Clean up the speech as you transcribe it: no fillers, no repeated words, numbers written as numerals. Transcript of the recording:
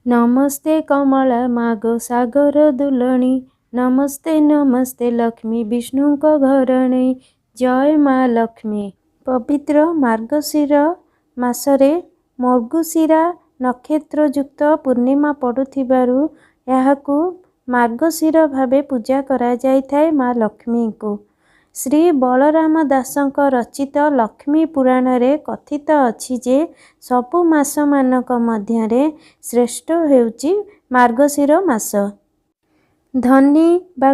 नमस्ते कमला माग सागर दुलणी, नमस्ते नमस्ते लक्ष्मी विष्णुଙ୍କ घरणी, जय माँ लक्ष्मी। पवित्र मार्गशीर मासरे मृगशिरा नक्षत्र युक्त पूर्णिमा पड़ुथिबारु एहाकु मार्गशीर भावे पूजा करा जाइथाय माँ लक्ष्मी को। श्री बलराम दासଙ୍କ रचित लक्ष्मी पुराण रे कथित अछि जे सबु मास मानक मध्यरे श्रेष्ठ हेउची मार्गशीर मास। धनी बा